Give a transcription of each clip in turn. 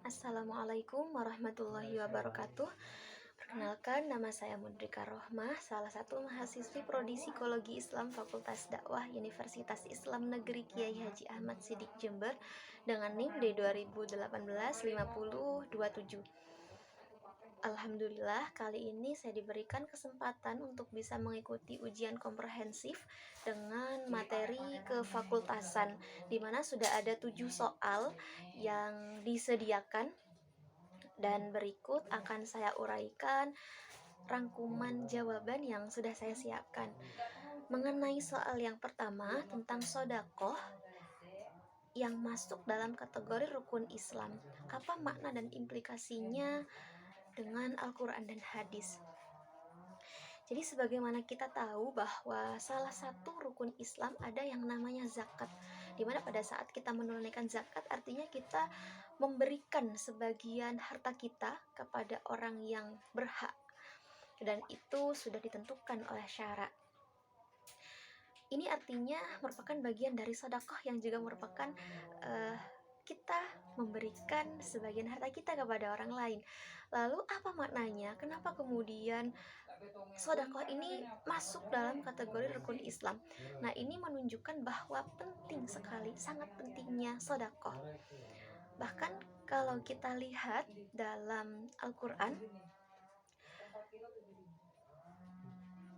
Assalamualaikum warahmatullahi wabarakatuh. Perkenalkan, nama saya Mudrika Rohmah, salah satu mahasiswi Prodi Psikologi Islam Fakultas Dakwah Universitas Islam Negeri Kiai Haji Ahmad Sidik Jember dengan NIM D2018-5027. Alhamdulillah, kali ini saya diberikan kesempatan untuk bisa mengikuti ujian komprehensif dengan materi kefakultasan, di mana sudah ada 7 soal yang disediakan, dan berikut akan saya uraikan rangkuman jawaban yang sudah saya siapkan. Mengenai soal yang pertama tentang sodakoh yang masuk dalam kategori rukun Islam, apa makna dan implikasinya dengan Al-Quran dan hadis? Jadi sebagaimana kita tahu bahwa salah satu rukun Islam ada yang namanya zakat, dimana pada saat kita menunaikan zakat artinya kita memberikan sebagian harta kita kepada orang yang berhak, dan itu sudah ditentukan oleh syara. Ini artinya merupakan bagian dari sedekah yang juga merupakan kita memberikan sebagian harta kita kepada orang lain. Lalu apa maknanya? Kenapa kemudian sedekah ini masuk dalam kategori rukun Islam? Nah, ini menunjukkan bahwa penting sekali, sangat pentingnya sedekah. Bahkan kalau kita lihat dalam Al-Quran,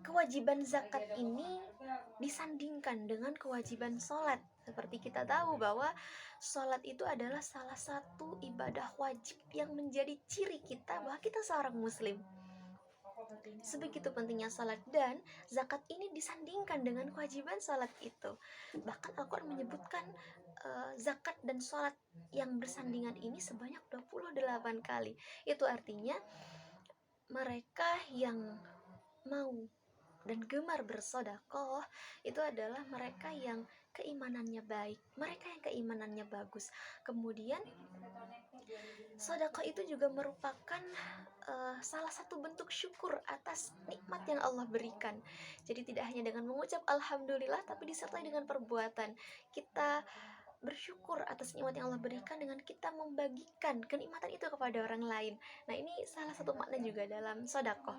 kewajiban zakat ini disandingkan dengan kewajiban sholat. Seperti kita tahu bahwa sholat itu adalah salah satu ibadah wajib yang menjadi ciri kita bahwa kita seorang muslim. Sebegitu pentingnya sholat, dan zakat ini disandingkan dengan kewajiban sholat itu. Bahkan Al-Quran menyebutkan zakat dan sholat yang bersandingan ini sebanyak 28 kali. Itu artinya mereka yang mau dan gemar bersedekah itu adalah mereka yang keimanannya baik, mereka yang keimanannya bagus. Kemudian sedekah itu juga merupakan salah satu bentuk syukur atas nikmat yang Allah berikan. Jadi tidak hanya dengan mengucap alhamdulillah, tapi disertai dengan perbuatan. Kita bersyukur atas nikmat yang Allah berikan dengan kita membagikan kenikmatan itu kepada orang lain. Nah, ini salah satu makna juga dalam sedekah.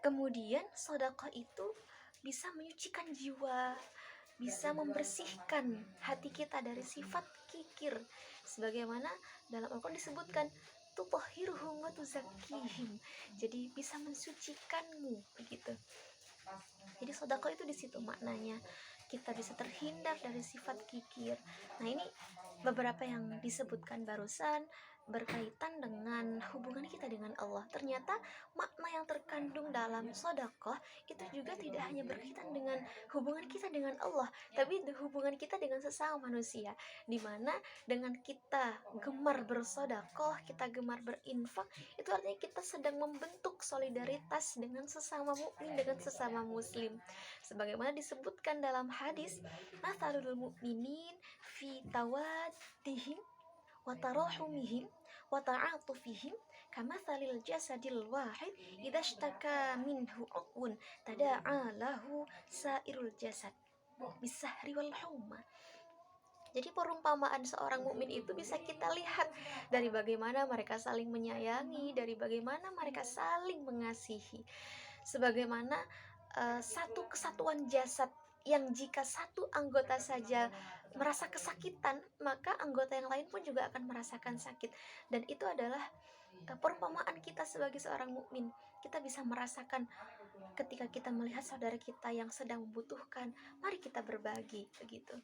Kemudian sedekah itu bisa menyucikan jiwa, bisa membersihkan hati kita dari sifat kikir, sebagaimana dalam Al-Quran disebutkan tutahhiruhum wa tuzakkihim. Jadi bisa mensucikanmu begitu. Jadi sedekah itu di situ maknanya, kita bisa terhindar dari sifat kikir. Nah, ini beberapa yang disebutkan barusan berkaitan dengan hubungan kita dengan Allah. Ternyata makna yang terkandung dalam sedekah itu juga tidak hanya berkaitan dengan hubungan kita dengan Allah, tapi hubungan kita dengan sesama manusia, di mana dengan kita gemar bersedekah, kita gemar berinfak, itu artinya kita sedang membentuk solidaritas dengan sesama mukmin, dengan sesama muslim. Sebagaimana disebutkan dalam hadis, matsalul mu'minin fi tawaddihim wa tarahumihim wa ta'atufihim kamatsalil jasadil wahid idza ishtaka minhu 'udwun tada'a lahu sairul jasad bisahri wal humma. Jadi perumpamaan seorang mukmin itu bisa kita lihat dari bagaimana mereka saling menyayangi, dari bagaimana mereka saling mengasihi. Sebagaimana satu kesatuan jasad yang jika satu anggota saja merasa kesakitan, maka anggota yang lain pun juga akan merasakan sakit. Dan itu adalah perumpamaan kita sebagai seorang mukmin. Kita bisa merasakan ketika kita melihat saudara kita yang sedang membutuhkan, mari kita berbagi begitu.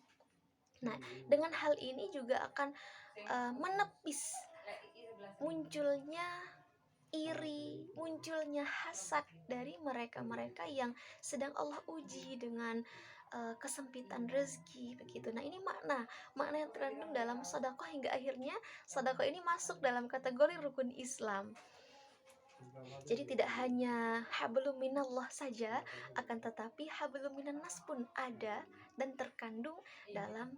Nah, dengan hal ini juga akan menepis munculnya iri, munculnya hasad dari mereka-mereka yang sedang Allah uji dengan kesempitan rezeki begitu. Nah, ini makna yang terkandung dalam sedekah hingga akhirnya sedekah ini masuk dalam kategori rukun Islam. Jadi tidak hanya hablum minallah saja, akan tetapi hablum minannas pun ada dan terkandung dalam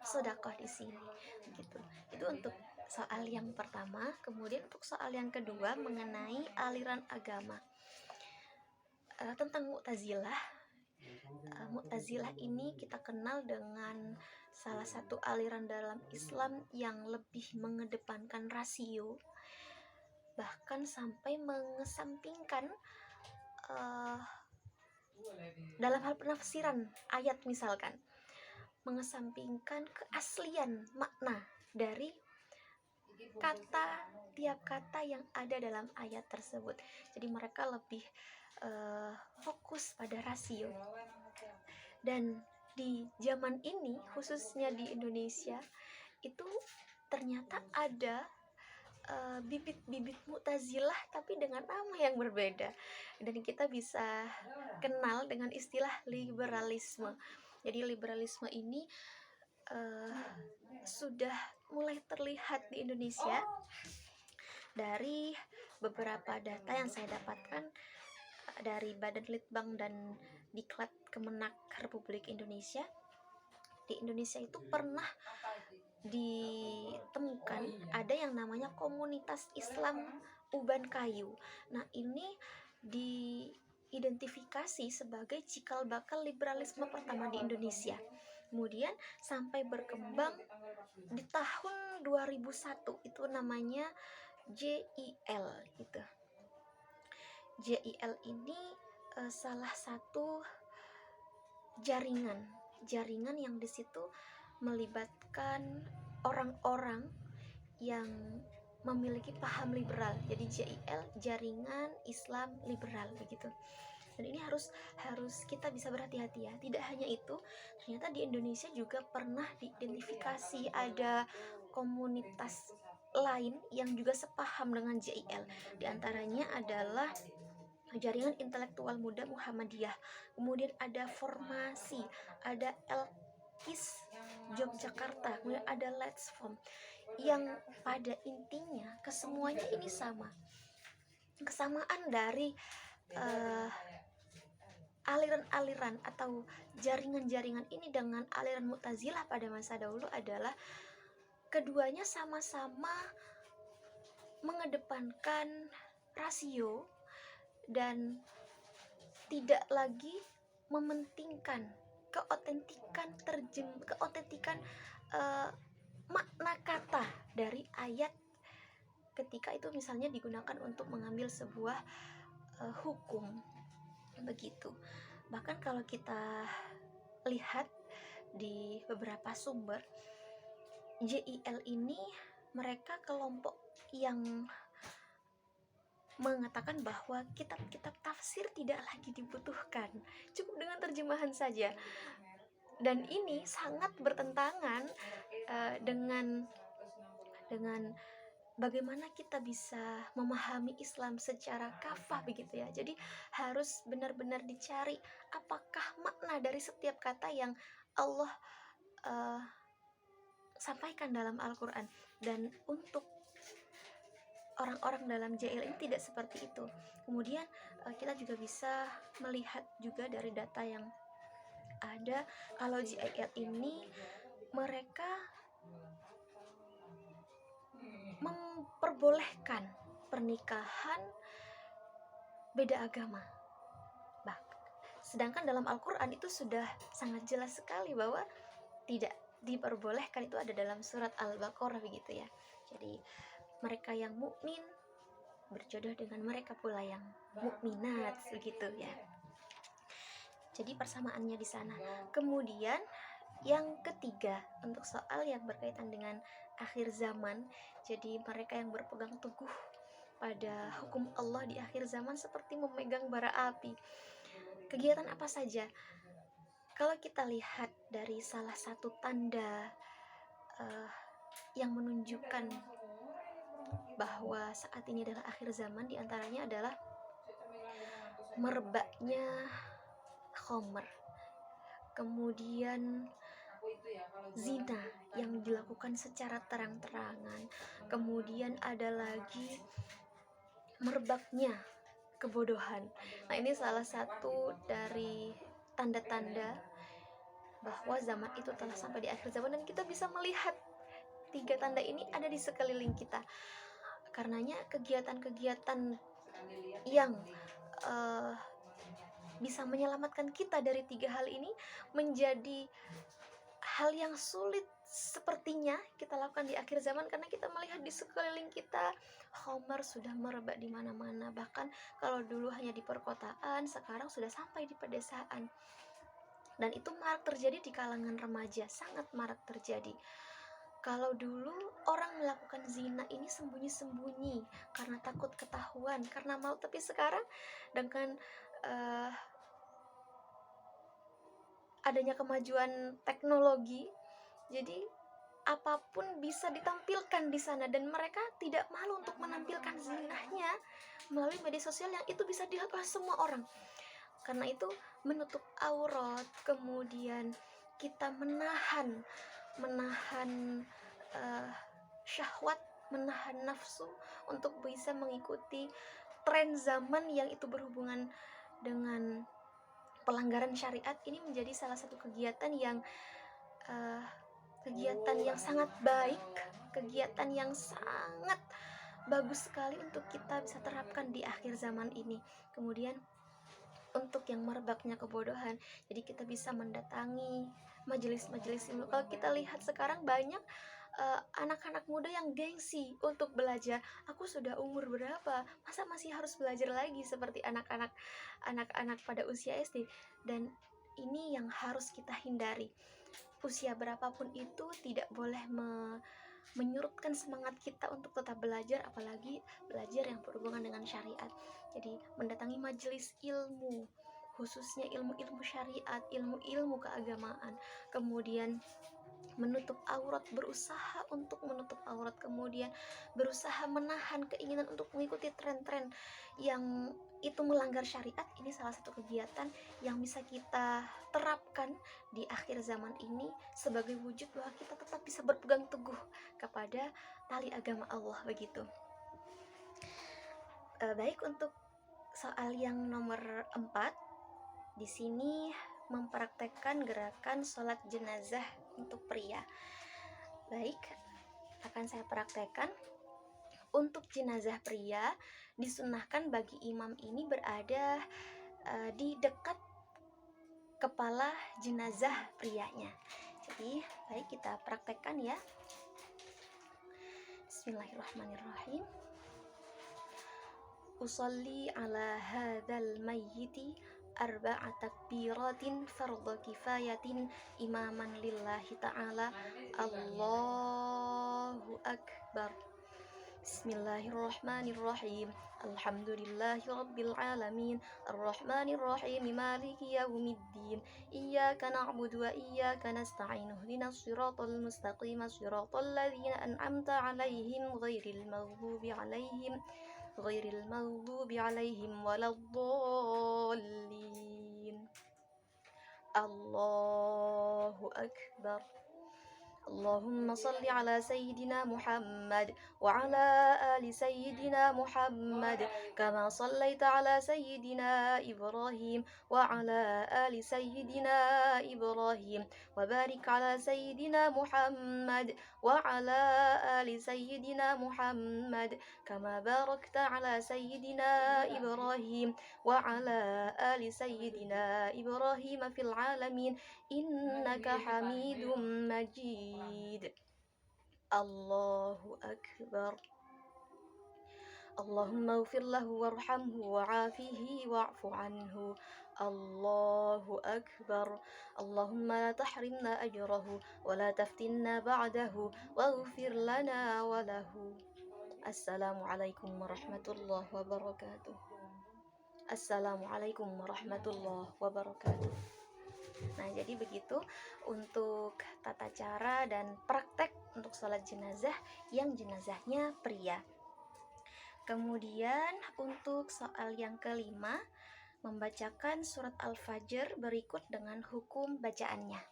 sedekah di sini. Begitu. Itu untuk soal yang pertama. Kemudian untuk soal yang kedua mengenai aliran agama. Tentang Mu'tazilah. Mu'tazilah ini kita kenal dengan salah satu aliran dalam Islam yang lebih mengedepankan rasio, bahkan sampai mengesampingkan dalam hal penafsiran ayat, misalkan mengesampingkan keaslian makna dari tiap kata yang ada dalam ayat tersebut. Jadi mereka lebih fokus pada rasio. Dan di zaman ini, khususnya di Indonesia, itu ternyata ada bibit-bibit Mu'tazilah tapi dengan nama yang berbeda, dan kita bisa kenal dengan istilah liberalisme. Jadi liberalisme ini sudah mulai terlihat di Indonesia dari beberapa data yang saya dapatkan dari Badan Litbang dan Diklat Kemenak Republik Indonesia. Di Indonesia itu pernah ditemukan ada yang namanya komunitas Islam Uban Kayu. Nah, ini diidentifikasi sebagai cikal bakal liberalisme pertama di Indonesia. Kemudian sampai berkembang di tahun 2001, itu namanya JIL gitu. JIL ini salah satu jaringan yang di situ melibatkan orang-orang yang memiliki paham liberal. Jadi JIL, Jaringan Islam Liberal, begitu. Dan ini harus kita bisa berhati-hati ya. Tidak hanya itu, ternyata di Indonesia juga pernah diidentifikasi ada komunitas lain yang juga sepaham dengan JIL. Di antaranya adalah Jaringan Intelektual Muda Muhammadiyah. Kemudian ada Formasi, ada Elkis Yogyakarta, kemudian ada Let's Form, yang pada intinya kesemuanya ini sama. Kesamaan dari aliran-aliran atau jaringan-jaringan ini dengan aliran Mu'tazilah pada masa dahulu adalah keduanya sama-sama mengedepankan rasio dan tidak lagi mementingkan keotentikan makna kata dari ayat ketika itu misalnya digunakan untuk mengambil sebuah hukum, begitu. Bahkan kalau kita lihat di beberapa sumber, JIL ini mereka kelompok yang mengatakan bahwa kitab-kitab tafsir tidak lagi dibutuhkan, cukup dengan terjemahan saja. Dan ini sangat bertentangan dengan bagaimana kita bisa memahami Islam secara kafah, begitu ya. Jadi harus benar-benar dicari apakah makna dari setiap kata yang Allah sampaikan dalam Al-Quran. Dan untuk orang-orang dalam JIL ini tidak seperti itu. Kemudian kita juga bisa melihat juga dari data yang ada, kalau JIL ini mereka memperbolehkan pernikahan beda agama. Sedangkan dalam Al-Quran itu sudah sangat jelas sekali bahwa tidak diperbolehkan, itu ada dalam surat Al-Baqarah, begitu ya. Jadi mereka yang mukmin berjodoh dengan mereka pula yang mukminat, begitu ya. Jadi persamaannya di sana. Kemudian yang ketiga, untuk soal yang berkaitan dengan akhir zaman, jadi mereka yang berpegang teguh pada hukum Allah di akhir zaman seperti memegang bara api. Kegiatan apa saja? Kalau kita lihat dari salah satu tanda yang menunjukkan bahwa saat ini adalah akhir zaman, diantaranya adalah merebaknya khamr, kemudian zina yang dilakukan secara terang-terangan, kemudian ada lagi merebaknya kebodohan. Nah, ini salah satu dari tanda-tanda bahwa zaman itu telah sampai di akhir zaman, dan kita bisa melihat tiga tanda ini ada di sekeliling kita. Karenanya kegiatan-kegiatan yang bisa menyelamatkan kita dari tiga hal ini menjadi hal yang sulit sepertinya kita lakukan di akhir zaman, karena kita melihat di sekeliling kita khamar sudah merebak di mana-mana. Bahkan kalau dulu hanya di perkotaan, sekarang sudah sampai di pedesaan. Dan itu marak terjadi di kalangan remaja, sangat marak terjadi. Kalau dulu orang melakukan zina ini sembunyi-sembunyi karena takut ketahuan, karena malu. Tapi sekarang dengan adanya kemajuan teknologi, jadi apapun bisa ditampilkan di sana, dan mereka tidak malu untuk menampilkan zinahnya melalui media sosial yang itu bisa dilakukan semua orang. Karena itu menutup aurat, kemudian kita menahan syahwat, menahan nafsu untuk bisa mengikuti tren zaman yang itu berhubungan dengan pelanggaran syariat. Ini menjadi salah satu kegiatan yang sangat baik, kegiatan yang sangat bagus sekali untuk kita bisa terapkan di akhir zaman ini. Kemudian untuk yang merebaknya kebodohan, jadi kita bisa mendatangi majelis-majelis ilmu. Kalau kita lihat sekarang banyak anak-anak muda yang gengsi untuk belajar. Aku sudah umur berapa, masa masih harus belajar lagi seperti anak-anak pada usia SD. Dan ini yang harus kita hindari. Usia berapapun itu tidak boleh menyurutkan semangat kita untuk tetap belajar, apalagi belajar yang berhubungan dengan syariat. Jadi mendatangi majelis ilmu, khususnya ilmu-ilmu syariat, ilmu-ilmu keagamaan. Kemudian menutup aurat, berusaha untuk menutup aurat, kemudian berusaha menahan keinginan untuk mengikuti tren-tren yang itu melanggar syariat. Ini salah satu kegiatan yang bisa kita terapkan di akhir zaman ini sebagai wujud bahwa kita tetap bisa berpegang teguh kepada tali agama Allah, begitu. Baik, untuk soal yang nomor 4, di sini mempraktekkan gerakan sholat jenazah untuk pria. Baik, akan saya praktekkan. Untuk jenazah pria, disunahkan bagi imam ini berada di dekat kepala jenazah prianya. Jadi, baik, kita praktekkan ya. Bismillahirrahmanirrahim. Usalli ala hadzal mayyiti arba'a takbiratin fardhu kifayatin imaman lillahi ta'ala. Allahu akbar. Bismillahirrahmanirrahim. Alhamdulillahi rabbil alamin, arrahmanir rahim, maliki yaumiddin, iyyaka na'budu wa iyyaka nasta'in, ihdinas siratal mustaqim, siratal ladzina an'amta 'alaihim ghairil maghdubi 'alaihim waladdallin. Allahu akbar. Allahumma salli ala sayyidina Muhammad wa ala ali sayyidina Muhammad kama sallaita ala sayyidina Ibrahim wa ala ali sayyidina Ibrahim wa barik ala sayyidina Muhammad wa ala ali sayyidina Muhammad kama barakta ala sayyidina Ibrahim wa ala ali sayyidina Ibrahim fil alamin innaka hamidum majid. Allahu akbar. Allahumma ighfir lahu warhamhu wa'afihi wa'fu anhu. Allahu akbar. Allahumma la tahrimna ajrahu wa la taftinna ba'dahu waghfir lana wa lahu. Assalamualaikum warahmatullahi wabarakatuh. Assalamualaikum warahmatullahi wabarakatuh. Nah, jadi begitu untuk tata cara dan praktek untuk sholat jenazah yang jenazahnya pria. Kemudian untuk soal yang kelima, membacakan surat Al-Fajr berikut dengan hukum bacaannya.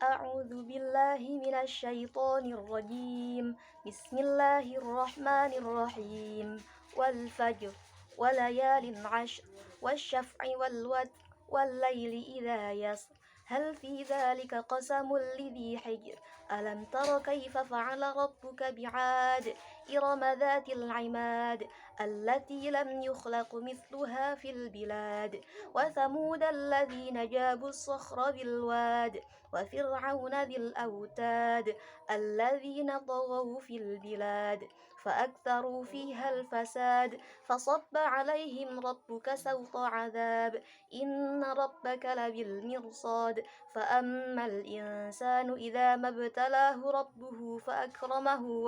A'udzu billahi minasyaitonir rajim. Bismillahirrahmanirrahim. Wal fajr walayalin 'ashr wasyaf'i wal watr wal laili idza yasr hal fi dzalika qasamul lidhi hijr alam tara kaifa fa'ala rabbuka bi'ad إرم ذات العماد التي لم يخلق مثلها في البلاد وثمود الذين جابوا الصخر بالواد وفرعون ذي الأوتاد الذين طغوا في البلاد فأكثروا فيها الفساد فصب عليهم ربك سوط عذاب إن ربك لبالمرصاد فأما الإنسان إذا ما ابتلاه ربه فأكرمه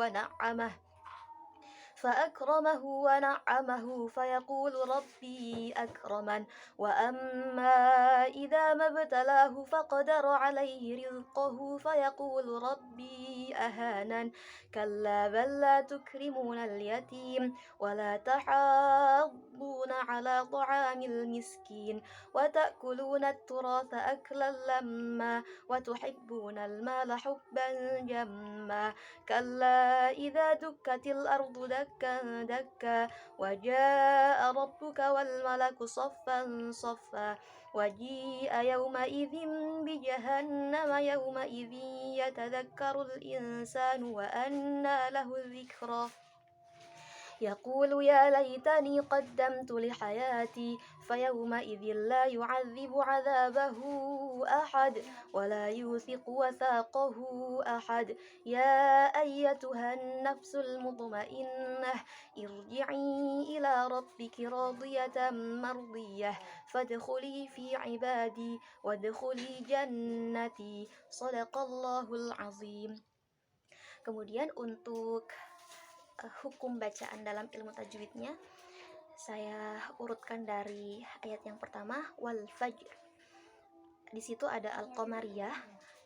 فيقول ربي أكرمن وأما إذا ما ابتلاه فقدر عليه رزقه فيقول ربي أهانن كلا بل لا تكرمون اليتيم ولا تحاضون على طعام المسكين وتأكلون التراث أكلا لما وتحبون المال حبا جما كلا إذا دكت الأرض دكا دكا وجاء ربك والملك صفا صفا وجيء يومئذ بجهنم يومئذ يتذكر الإنسان وأنى له الذكرى يقول يا ليتني قدمت لحياتي فيومئذ لا يعذب عذابه أحد ولا يوثق وثاقه أحد يا أيتها النفس المطمئنة ارجعي إلى ربك راضية مرضية فادخلي في عبادي وادخلي جنتي صدق الله العظيم. Kemudian untuk hukum bacaan dalam ilmu tajwidnya, saya urutkan dari ayat yang pertama wal fajr. Di situ ada al-qamariyah,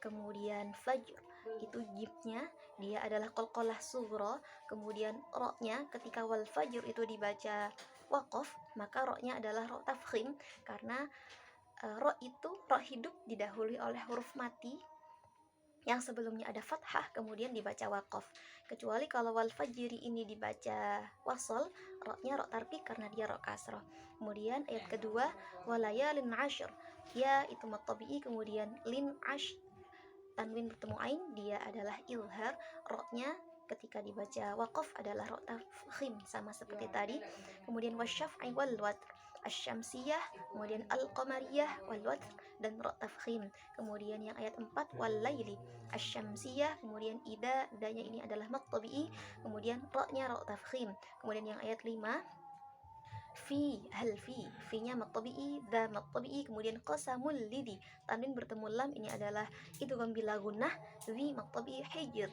kemudian fajr itu jimnya dia adalah qalqalah sughra, kemudian ro-nya ketika wal fajr itu dibaca waqaf, maka ro-nya adalah ro tafkhim karena ro itu ro hidup didahului oleh huruf mati yang sebelumnya ada fathah kemudian dibaca waqaf. Kecuali kalau wal fajri ini dibaca wasol, ro-nya ro tarqiq karena dia ro kasrah. Kemudian ayat kedua walayalin ashr, ya itu mad tabi'i, kemudian lin ash tanwin bertemu ain dia adalah ilhar, ro-nya ketika dibaca waqaf adalah ro tafkhim sama seperti tadi. Kemudian wasyaf'i wal watr, asy-syamsiyah, kemudian al-qamariyah wal watr dan ro tafkhim. Kemudian yang ayat 4 wal laili asy-syamsiyah, kemudian idanya ini adalah mad tabi'i, kemudian ro-nya ro tafkhim. Kemudian yang ayat 5 fi-nya mad tabi'i, dha mad tabi'i, kemudian qasamul lidhi tanwin bertemu lam ini adalah idgham bila gunnah, dhi mad tabi'i hijr.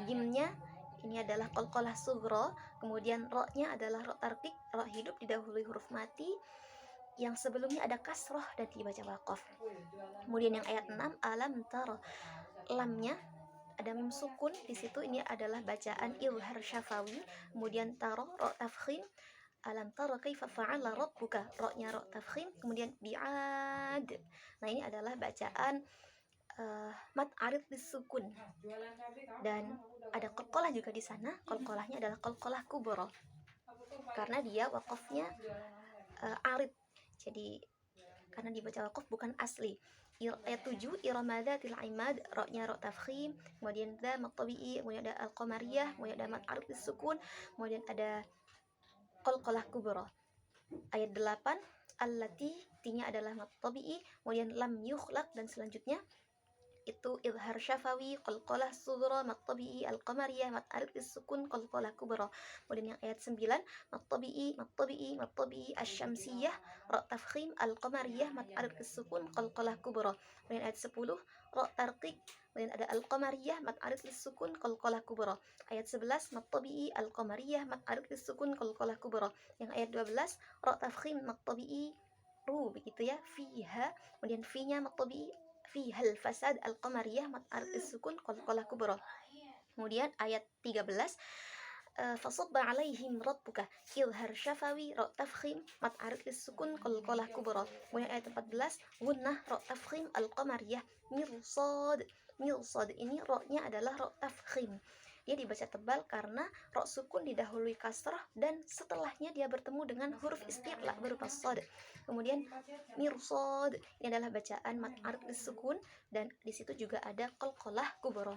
Jimnya ini adalah qalqalah sughra, kemudian ro-nya adalah ro tarqiq, ro hidup didahului huruf mati yang sebelumnya ada kasroh dan dibaca waqaf. Kemudian yang ayat 6 alam tara, lamnya ada mim sukun di situ, ini adalah bacaan ilhar syafawi. Kemudian taro ro tafkhim, alam tara kaifa fa'ala rabbuka, ro-nya ro tafkhim, kemudian bi'ad. Nah ini adalah bacaan mad arid bisukun dan ada qalqalah juga di sana. Qalqalahnya adalah qalqalah kubra karena dia waqafnya arid, jadi karena dibaca waqaf bukan asli. Ayat 7 irama dzatil imad, ro-nya ro tafkhim, kemudian dha mad tabi'i, kemudian ada al-qamariyah, kemudian ada mad arid bisukun, kemudian ada qalqalah kubra. Ayat 8 allati, tinya adalah mad tabi'i, kemudian lam yukhlaq dan selanjutnya itu izhar syafawi, qalqalah sughra, mad tabi'i, al-qamariyah, mad arid bisukun, qalqalah kubra. Kemudian yang ayat 9 mad tabi'i, asy-syamsiyah, ra tafkhim, al-qamariyah, mad arid bisukun, qalqalah kubra. Kemudian ayat 10 ra tarqiq, kemudian ada al-qamariyah, mad arid bisukun, qalqalah kubra. Ayat 11 mad tabi'i, al-qamariyah, mad arid bisukun, qalqalah kubra. Yang ayat 12 ra tafkhim, mad tabi'i, ru begitu ya, fiha, kemudian fi-nya mad tabi'i, fihal fasad, al-qamariyah, mad arid bisukun, qalqalah kubra. Kemudian ayat 13 fasabba alaihim rabbuka, izhar syafawi, ra tafkhim, mad arid bisukun, qalqalah kubra. Kemudian ayat 14 gunnah, ra tafkhim, al-qamariyah, mirsad, ini ro-nya adalah ro tafkhim. Dia dibaca tebal karena ro sukun didahului kasrah dan setelahnya dia bertemu dengan huruf isti'la berupa shad. Kemudian mirsad ini adalah bacaan mad arid bisukun dan di situ juga ada qalqalah kubra.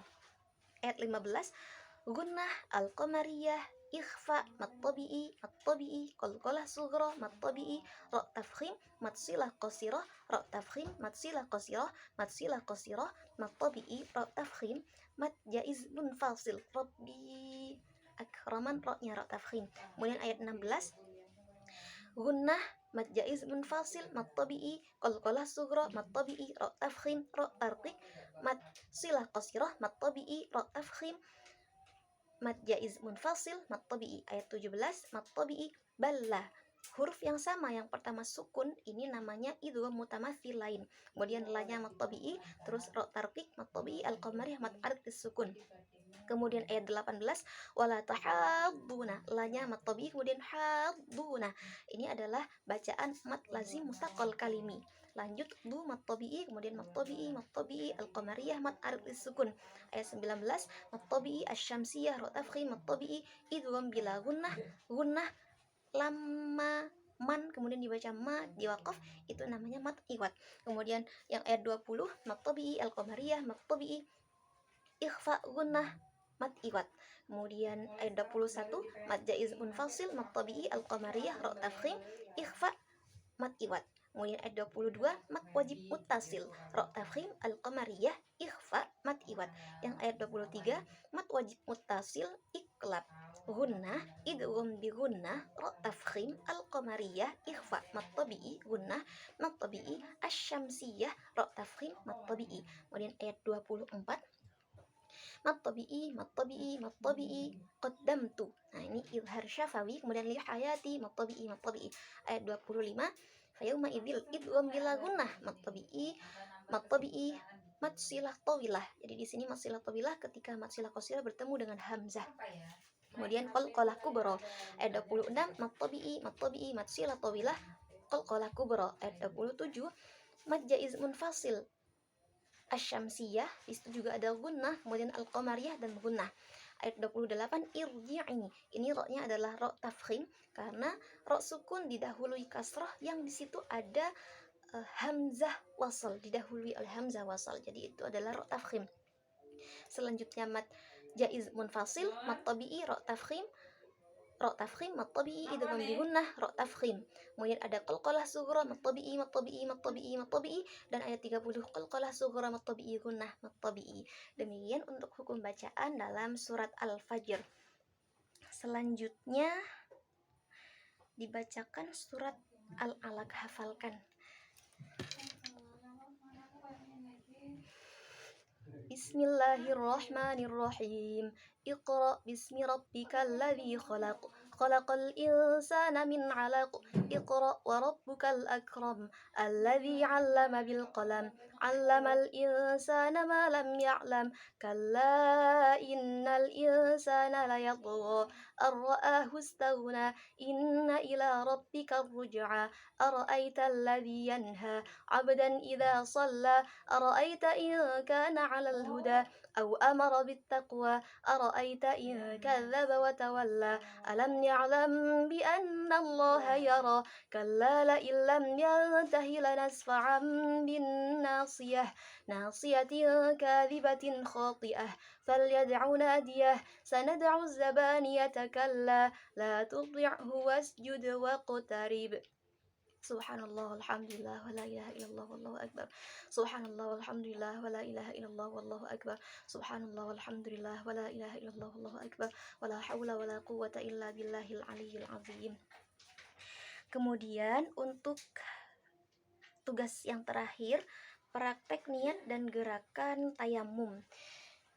Ayat 15 gunnah al-qamariyah ikhfa mat tabi'i qalqalah sughra mat tabi'i ra tafkhim mat silah qasirah ra tafkhim mat silah qasirah mat tabi'i ra tafkhim mat jaiz munfasil rabbi akraman ra-nya ra tafkhim. Kemudian ayat 16 gunnah mad jaiz munfasil mat tabi'i qalqalah sughra mat tabi'i ra tafkhim ra tarqiq mat silah qasirah mat tabi'i ra tafkhim mad jaiz munfasil mat tabi'i. Ayat 17 mat tabi'i balla. Huruf yang sama, yang pertama sukun, ini namanya idgham mutamathilain. Kemudian lanya mat tabi'i, terus ra tarqiq mat tabi'i al-qamariyah mat arqis sukun. Kemudian ayat 18 wala tahadduna, lanya mat tabi'i kemudian hadduna. Ini adalah bacaan mat lazim mustaqal kalimi. Lanjut du mat tabi'i kemudian mat tabi'i al-qamariyah mat arqis sukun. Ayat 19 mat tabi'i asy-syamsiyah ra tafkhim mat tabi'i idgham bila gunnah lama man kemudian dibaca ma di waqaf, itu namanya mat iwat. Kemudian yang ayat 20 mat tabi'i al-qamariyah mat tabi'i ikhfa gunnah mat iwat. Kemudian ayat 21 mat jaiz munfasil mat tabi'i al-qamariyah ra tafkhim ikhfa mat iwat. Kemudian ayat 22 mat wajib muttasil ra tafkhim al-qamariyah ikhfa mat iwat. Yang ayat 23 mat wajib muttasil iqlab gunnah idgham bi gunnah ra tafkhim al-qamariyah ikhfa mat tabi'i gunnah mat tabi'i asy-syamsiyah ra tafkhim mat tabi'i. Kemudian ayat 24 mat tabi'i qaddamtu. Nah, ini izhar syafawi. Kemudian li hayati mat tabi'i. Ayat 25 fayauma idzil idgham bila gunnah mat tabi'i mat silah tawilah. Jadi di sini mat silah tawilah ketika mat silah qasirah bertemu dengan hamzah. Kemudian qalqalah kubra. Ayat 26 mat tabi'i mat silah tawilah qalqalah kubra. Ayat 27 mat jaiz munfasil asy-syamsiyah, itu juga ada gunnah, kemudian al-qamariyah dan gunnah. Ayat 28 irji'i. Ini ra-nya adalah ra tafkhim karena ra sukun didahului kasrah yang di situ ada hamzah wasal, didahului oleh hamzah wasal. Jadi itu adalah ra tafkhim. Selanjutnya mat jaiz munfasil mat tabi'i ra tafkhim mat tabi'i idgham bi gunnah ra tafkhim. Kemudian ada qalqalah sughra mat tabi'i dan ayat 30 qalqalah sughra mat tabi'i gunnah mat tabi'i. Demikian untuk hukum bacaan dalam surat Al-Fajr. Selanjutnya dibacakan surat Al-Alaq, hafalkan. Bismillahirrahmanirrahim. Iqra bismi rabbikal ladzi khalaq. Khalaqal insana min 'alaq. Iqra wa rabbukal akram. Alladzi 'allama bil qalam. 'Allamal insana ma lam ya'lam. Kalla innal insana layatgha. Ar-ra'ahu istaghna. Inna ila rabbikar ruj'a. Ara'aita alladzi yanha 'abdan idza shalla. Ara'aita in kana 'alal huda أو أمر بالتقوى أرأيت إن كذب وتولى ألم يعلم بأن الله يرى كلا لئن لم ينته لنسفعا بالناصية ناصية كاذبة خاطئة فليدع ناديه سندع الزبانية كلا لا تطعه واسجد واقترب Subhanallah walhamdulillah wa la ilaha illallah wallahu akbar. Subhanallah walhamdulillah wa la ilaha illallah wallahu akbar. Subhanallah walhamdulillah wa la ilaha illallah wallahu akbar. Wa la haula wa la quwwata illa billahil aliyyil azim. Kemudian untuk tugas yang terakhir, praktek niat dan gerakan tayamum.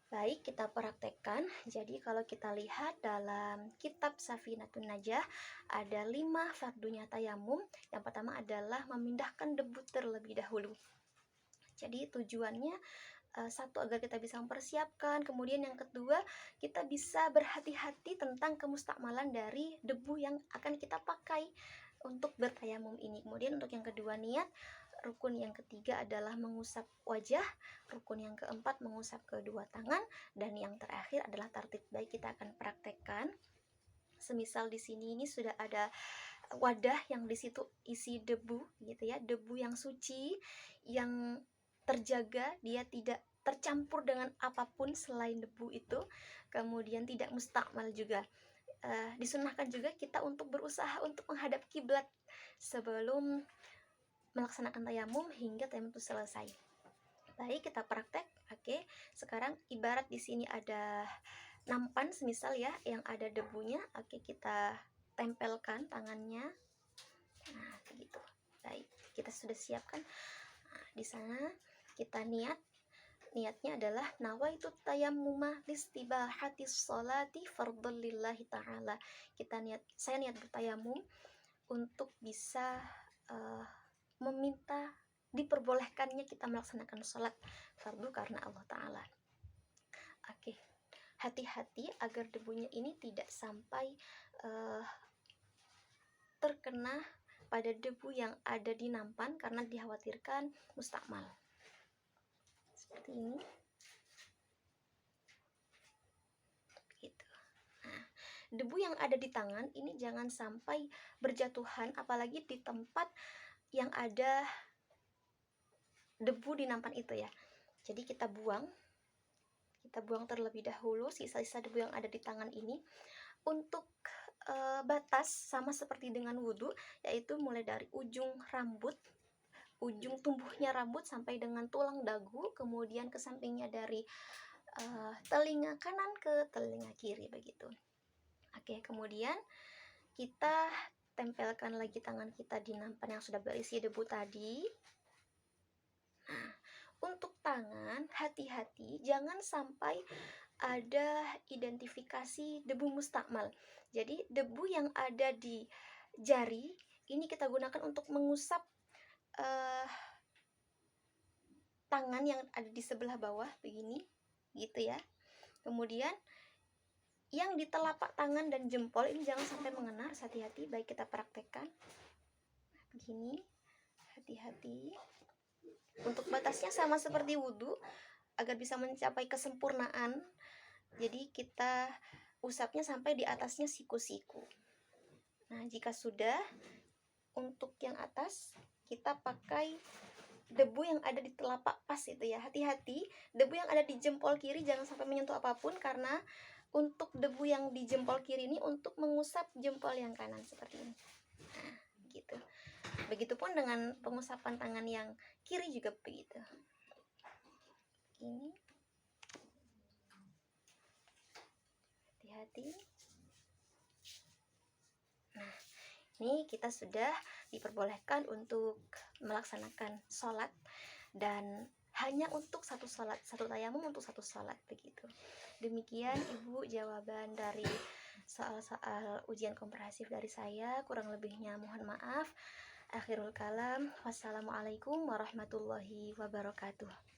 Baik, kita praktekkan. Jadi kalau kita lihat dalam kitab Safinatun Najah ada 5 fardunya tayamum. Yang pertama adalah memindahkan debu terlebih dahulu. Jadi tujuannya satu, agar kita bisa mempersiapkan. Kemudian yang kedua, kita bisa berhati-hati tentang kemustakmalan dari debu yang akan kita pakai untuk bertayamum ini. Kemudian untuk yang kedua niat. Rukun yang ketiga adalah mengusap wajah, rukun yang keempat mengusap kedua tangan, dan yang terakhir adalah tartib baik. Kita akan praktekkan. Semisal di sini ini sudah ada wadah yang di situ isi debu gitu ya, debu yang suci, yang terjaga, dia tidak tercampur dengan apapun selain debu itu, kemudian tidak mustakmal juga. disunahkan juga kita untuk berusaha untuk menghadap kiblat sebelum melaksanakan tayamum hingga tayamum itu selesai. Baik, kita praktek. Oke, sekarang ibarat di sini ada nampan semisal ya yang ada debunya. Oke, kita tempelkan tangannya. Nah, begitu. Baik, kita sudah siapkan. Nah, di sana kita niatnya adalah nawaitu tayammuma listibahati sholati fardhon lillahi ta'ala. Saya niat bertayamum untuk bisa meminta diperbolehkannya kita melaksanakan sholat fardu karena Allah Ta'ala. Oke, hati-hati agar debunya ini tidak sampai terkena pada debu yang ada di nampan karena dikhawatirkan mustakmal. Seperti ini. Begitu. Nah, debu yang ada di tangan ini jangan sampai berjatuhan, apalagi di tempat yang ada debu di nampan itu ya. Jadi kita buang terlebih dahulu sisa-sisa debu yang ada di tangan ini. Untuk batas sama seperti dengan wudhu, yaitu mulai dari ujung tumbuhnya rambut sampai dengan tulang dagu, kemudian ke sampingnya dari telinga kanan ke telinga kiri begitu. Oke, kemudian kita tempelkan lagi tangan kita di nampan yang sudah berisi debu tadi. Nah, untuk tangan hati-hati jangan sampai ada identifikasi debu mustakmal. Jadi debu yang ada di jari ini kita gunakan untuk mengusap tangan yang ada di sebelah bawah begini, gitu ya. Kemudian yang di telapak tangan dan jempol ini jangan sampai mengena, hati-hati. Baik, kita praktekkan begini, hati-hati. Untuk batasnya sama seperti wudhu agar bisa mencapai kesempurnaan. Jadi kita usapnya sampai di atasnya siku-siku. Nah, jika sudah, untuk yang atas kita pakai debu yang ada di telapak pas itu ya. Hati-hati, debu yang ada di jempol kiri jangan sampai menyentuh apapun, karena untuk debu yang di jempol kiri ini untuk mengusap jempol yang kanan seperti ini. Nah, gitu. Begitupun dengan pengusapan tangan yang kiri juga begitu. Ini hati-hati. Nah, ini kita sudah diperbolehkan untuk melaksanakan sholat, dan hanya untuk satu sholat, satu tayamum untuk satu sholat begitu. Demikian Ibu jawaban dari soal-soal ujian komprehensif dari saya. Kurang lebihnya mohon maaf. Akhirul kalam, wassalamualaikum warahmatullahi wabarakatuh.